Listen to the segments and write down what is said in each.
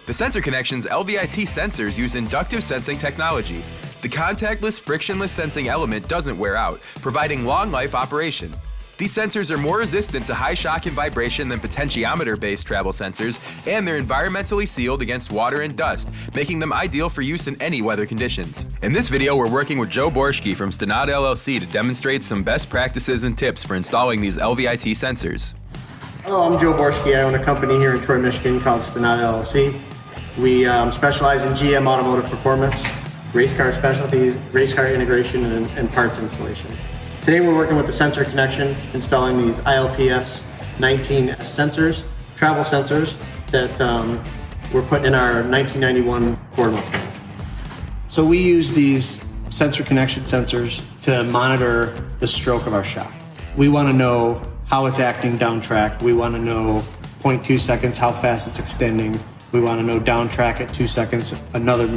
The Sensor Connection's LVIT sensors use inductive sensing technology. The contactless, frictionless sensing element doesn't wear out, providing long-life operation. These sensors are more resistant to high shock and vibration than potentiometer-based travel sensors, and they're environmentally sealed against water and dust, making them ideal for use in any weather conditions. In this video, we're working with Joe Borschke from Stenod LLC to demonstrate some best practices and tips for installing these LVIT sensors. Hello, I'm Joe Borschke. I own a company here in Troy, Michigan called Stenod LLC. We specialize in GM automotive performance, race car specialties, race car integration, and parts installation. Today we're working with the Sensor Connection, installing these ILPS-19 sensors, travel sensors that were put in our 1991 Ford Mustang. So we use these Sensor Connection sensors to monitor the stroke of our shock. We want to know how it's acting down track. We want to know 0.2 seconds, how fast it's extending. We want to know down track at 2 seconds, another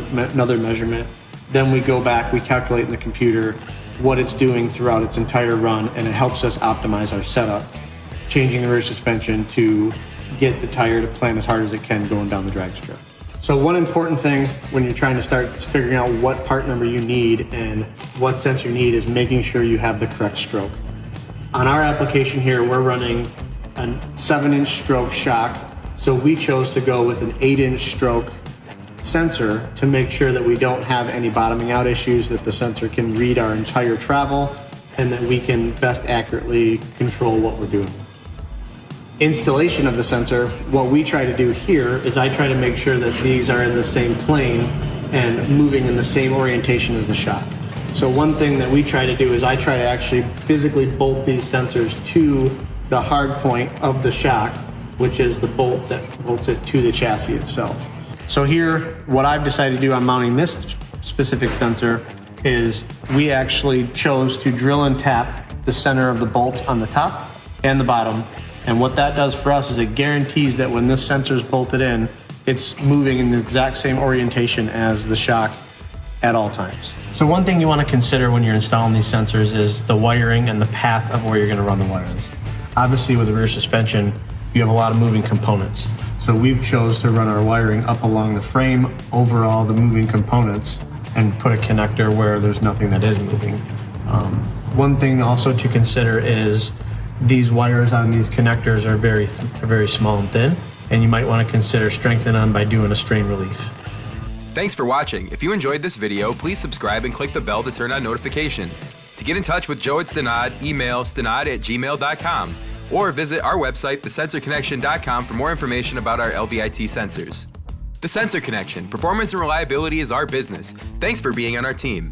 measurement. Then we go back, we calculate in the computer what it's doing throughout its entire run, and it helps us optimize our setup, changing the rear suspension to get the tire to plant as hard as it can going down the drag strip. So one important thing when you're trying to start figuring out what part number you need and what sensor you need is making sure you have the correct stroke. On our application here, we're running a 7-inch stroke shock, so we chose to go with an 8-inch stroke sensor to make sure that we don't have any bottoming out issues, that the sensor can read our entire travel, and that we can best accurately control what we're doing. Installation of the sensor, what we try to do here is I try to make sure that these are in the same plane and moving in the same orientation as the shock. So one thing that we try to do is I try to actually physically bolt these sensors to the hard point of the shock, which is the bolt that bolts it to the chassis itself. So here, what I've decided to do on mounting this specific sensor is we actually chose to drill and tap the center of the bolt on the top and the bottom. And what that does for us is it guarantees that when this sensor is bolted in, it's moving in the exact same orientation as the shock at all times. So one thing you want to consider when you're installing these sensors is the wiring and the path of where you're going to run the wires. Obviously with the rear suspension, you have a lot of moving components. So we've chose to run our wiring up along the frame over all the moving components and put a connector where there's nothing that is moving. One thing also to consider is these wires on these connectors are very small and thin, and you might want to consider strengthening them by doing a strain relief. Thanks for watching. If you enjoyed this video, please subscribe and click the bell to turn on notifications. To get in touch with Joe at Stenod, email stenod@gmail.com. or visit our website, thesensorconnection.com, for more information about our LVIT sensors. The Sensor Connection, performance and reliability is our business. Thanks for being on our team.